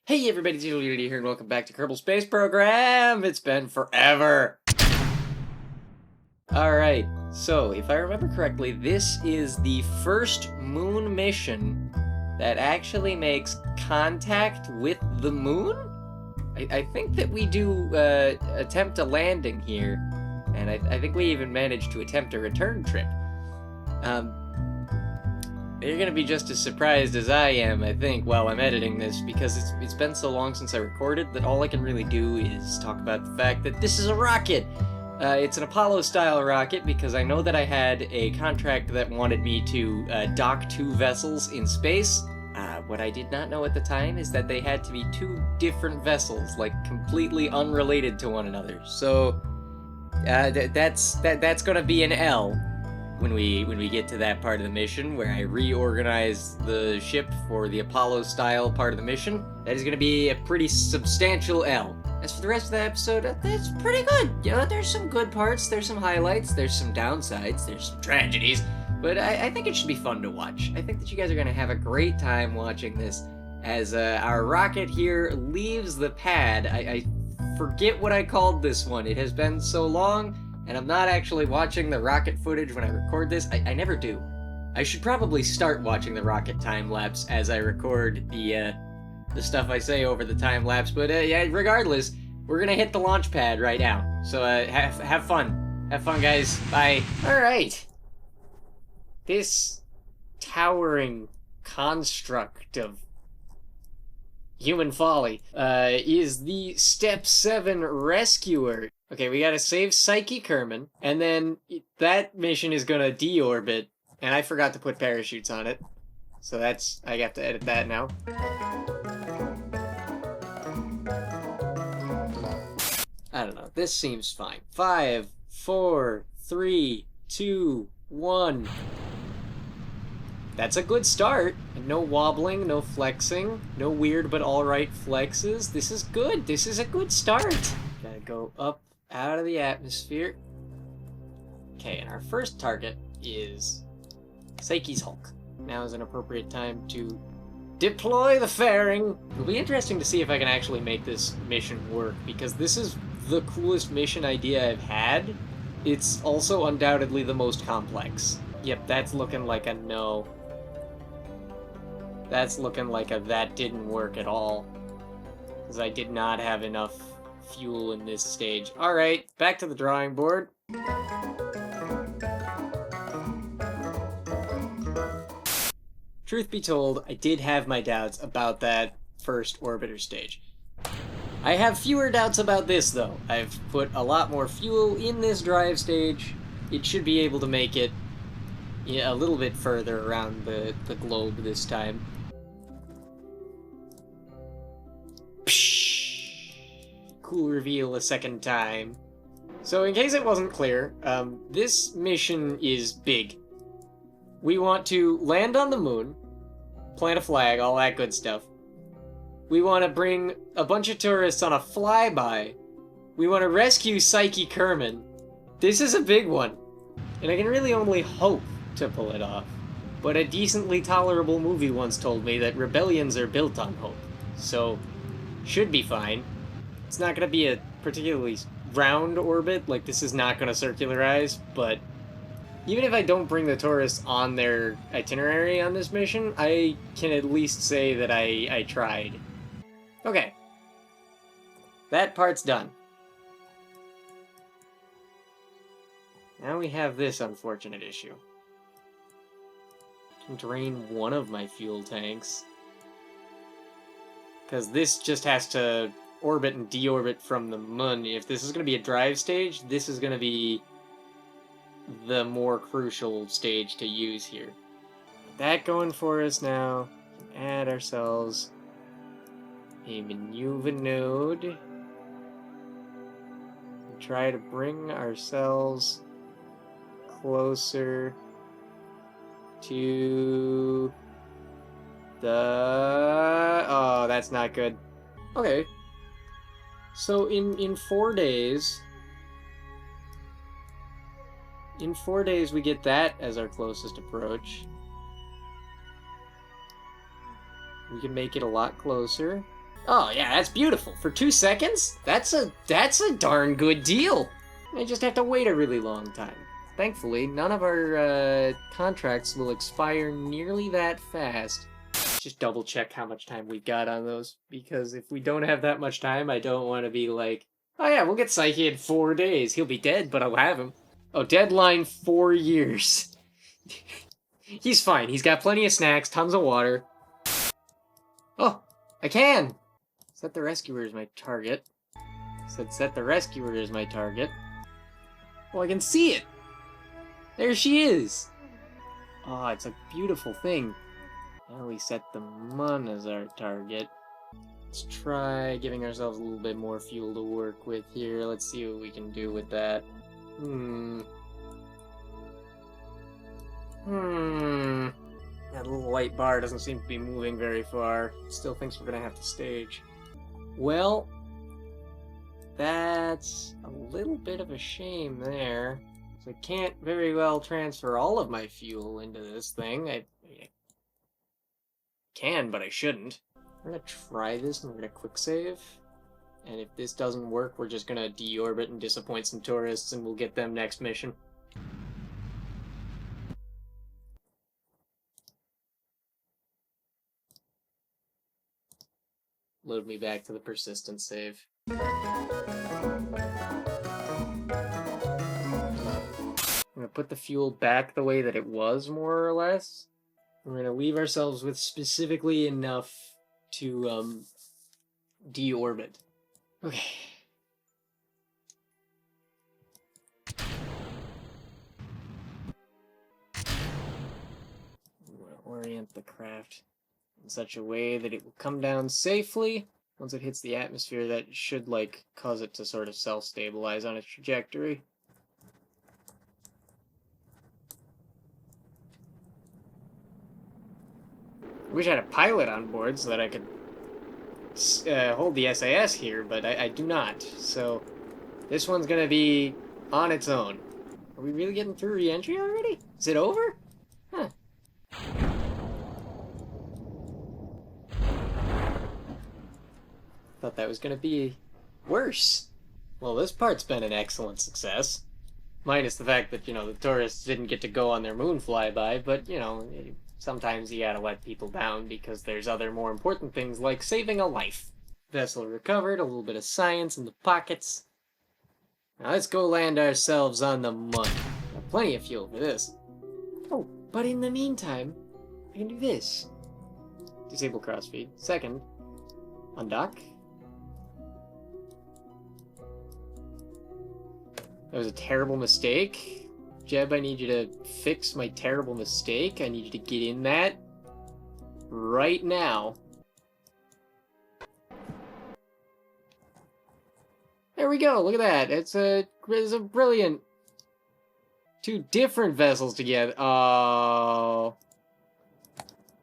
Hey everybody, it's Unity here and welcome back to Kerbal Space Program! It's been forever! Alright, so if I remember correctly, this is the first moon mission that actually makes contact with the moon? I think that we do attempt a landing here, and I think we even managed to attempt a return trip. You're gonna be just as surprised as I am, I think, while I'm editing this, because it's been so long since I recorded that all I can really do is talk about the fact that this is a rocket! It's an Apollo-style rocket because I know that I had a contract that wanted me to dock two vessels in space. What I did not know at the time is that they had to be two different vessels, like completely unrelated to one another. So that's gonna be an L when we get to that part of the mission where I reorganize the ship for the Apollo-style part of the mission. That is gonna be a pretty substantial L. As for the rest of the episode, it's pretty good. You know, there's some good parts, there's some highlights, there's some downsides, there's some tragedies, but I think it should be fun to watch. I think that you guys are gonna have a great time watching this as our rocket here leaves the pad. I forget what I called this one. It has been so long, and I'm not actually watching the rocket footage when I record this. I never do. I should probably start watching the rocket time-lapse as I record the stuff I say over the time-lapse, but yeah, regardless, we're gonna hit the launch pad right now. So have fun. Have fun, guys. Bye. Alright. This towering construct of human folly is the Step 7 Rescuer. Okay, we gotta save Psyche Kerman, and then that mission is gonna deorbit, and I forgot to put parachutes on it. So that's, I have to edit that now. I don't know, this seems fine. 5, 4, 3, 2, 1. That's a good start. No wobbling, no flexing, no weird but alright flexes. This is good. This is a good start. Gotta go up out of the atmosphere. Okay, and our first target is Psyche's Hulk. Now is an appropriate time to deploy the fairing. It'll be interesting to see if I can actually make this mission work, because this is the coolest mission idea I've had. It's also undoubtedly the most complex. Yep, that's looking like a no. That's looking like a that didn't work at all, because I did not have enough fuel in this stage. Alright, back to the drawing board. Truth be told, I did have my doubts about that first orbiter stage. I have fewer doubts about this, though. I've put a lot more fuel in this drive stage. It should be able to make it a little bit further around the globe this time. Psh! Cool reveal a second time. So in case it wasn't clear, this mission is big. We want to land on the moon, plant a flag, all that good stuff. We want to bring a bunch of tourists on a flyby. We want to rescue Psyche Kerman. This is a big one, and I can really only hope to pull it off. But a decently tolerable movie once told me that rebellions are built on hope, so should be fine. It's not going to be a particularly round orbit, like this is not going to circularize, but even if I don't bring the tourists on their itinerary on this mission, I can at least say that I tried. Okay. That part's done. Now we have this unfortunate issue. I can drain one of my fuel tanks, because this just has to orbit and deorbit from the moon. If this is going to be a drive stage, this is going to be the more crucial stage to use here. Get that going for us now. Add ourselves a maneuver node. And try to bring ourselves closer to the... Oh, that's not good. Okay. So in 4 days... In 4 days, we get that as our closest approach. We can make it a lot closer. Oh yeah, that's beautiful. For 2 seconds? That's a darn good deal. I just have to wait a really long time. Thankfully, none of our contracts will expire nearly that fast. Just double check how much time we got on those, because if we don't have that much time, I don't want to be like, oh yeah, we'll get Psyche in 4 days. He'll be dead, but I'll have him. Oh, deadline 4 years. He's fine. He's got plenty of snacks, tons of water. Oh, I can! Set the rescuer as my target. Said set the rescuer as my target. Oh, I can see it! There she is! Oh, it's a beautiful thing. Now we set the Mun as our target. Let's try giving ourselves a little bit more fuel to work with here. Let's see what we can do with that. That little white bar doesn't seem to be moving very far. Still thinks we're gonna have to stage. Well, that's a little bit of a shame there. So I can't very well transfer all of my fuel into this thing. I can, but I shouldn't. We're gonna try this and we're gonna quick save. And if this doesn't work, we're just gonna deorbit and disappoint some tourists and we'll get them next mission. Load me back to the persistent save. I'm gonna put the fuel back the way that it was, more or less. We're gonna leave ourselves with specifically enough to deorbit. Okay. We'll orient the craft in such a way that it will come down safely. Once it hits the atmosphere, that should, like, cause it to sort of self-stabilize on its trajectory. I wish I had a pilot on board so that I could hold the SAS here, but I do not. So this one's gonna be on its own. Are we really getting through re-entry already? Is it over? Huh. Thought that was gonna be worse. Well, this part's been an excellent success. Minus the fact that, you know, the tourists didn't get to go on their moon flyby, but, you know, sometimes you gotta let people down because there's other more important things like saving a life. Vessel recovered, a little bit of science in the pockets. Now let's go land ourselves on the Mun. Got plenty of fuel for this. Oh, but in the meantime, I can do this. Disable crossfeed. Second, undock. That was a terrible mistake. Jeb, I need you to fix my terrible mistake. I need you to get in that right now. There we go. Look at that. It's a brilliant. 2 different vessels together. Oh.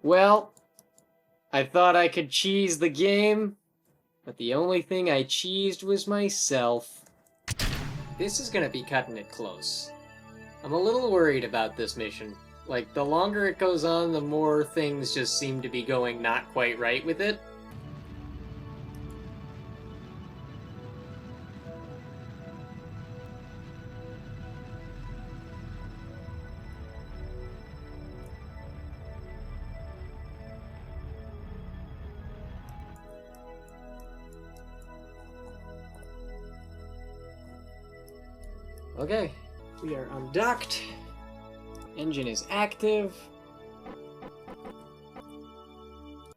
Well, I thought I could cheese the game, but the only thing I cheesed was myself. This is gonna be cutting it close. I'm a little worried about this mission. Like, the longer it goes on, the more things just seem to be going not quite right with it. Okay, we are undocked. Engine is active.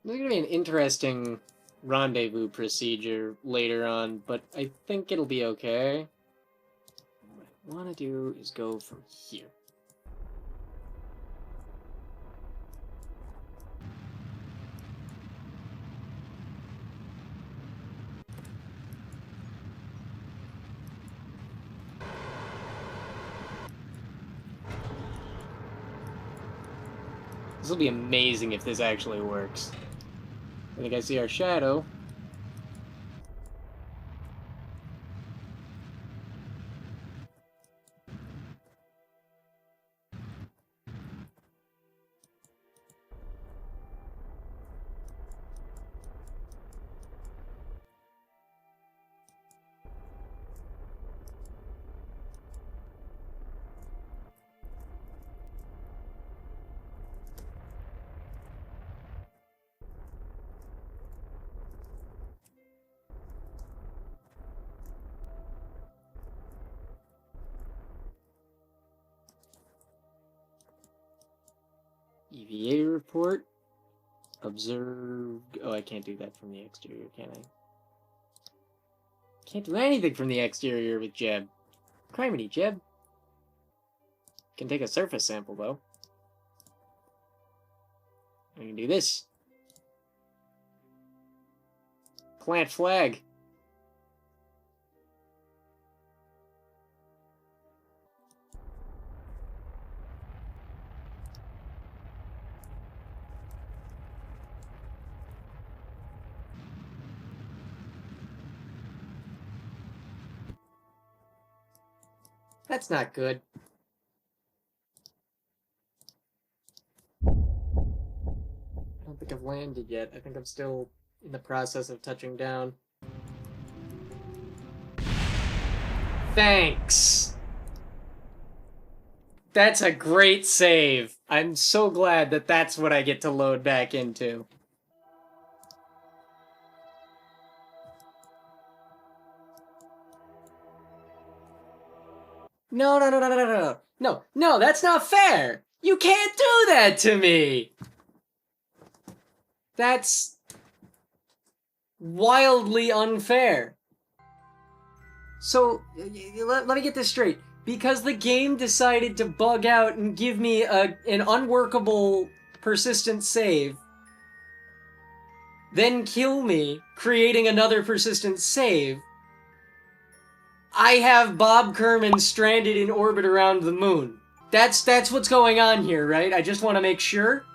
This is gonna be an interesting rendezvous procedure later on, but I think it'll be okay. What I want to do is go from here. This will be amazing if this actually works. I think I see our shadow. EVA report. Observe... Oh, I can't do that from the exterior, can I? Can't do anything from the exterior with Jeb. Criminy, Jeb. Can take a surface sample, though. I can do this. Plant flag. That's not good. I don't think I've landed yet. I think I'm still in the process of touching down. Thanks! That's a great save. I'm so glad that that's what I get to load back into. No, no, no, no, no, no, no. No, no, that's not fair! You can't do that to me! That's wildly unfair. So, let me get this straight. Because the game decided to bug out and give me an unworkable persistent save, then kill me, creating another persistent save, I have Bob Kerman stranded in orbit around the moon. That's what's going on here, right? I just want to make sure.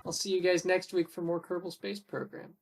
I'll see you guys next week for more Kerbal Space Program.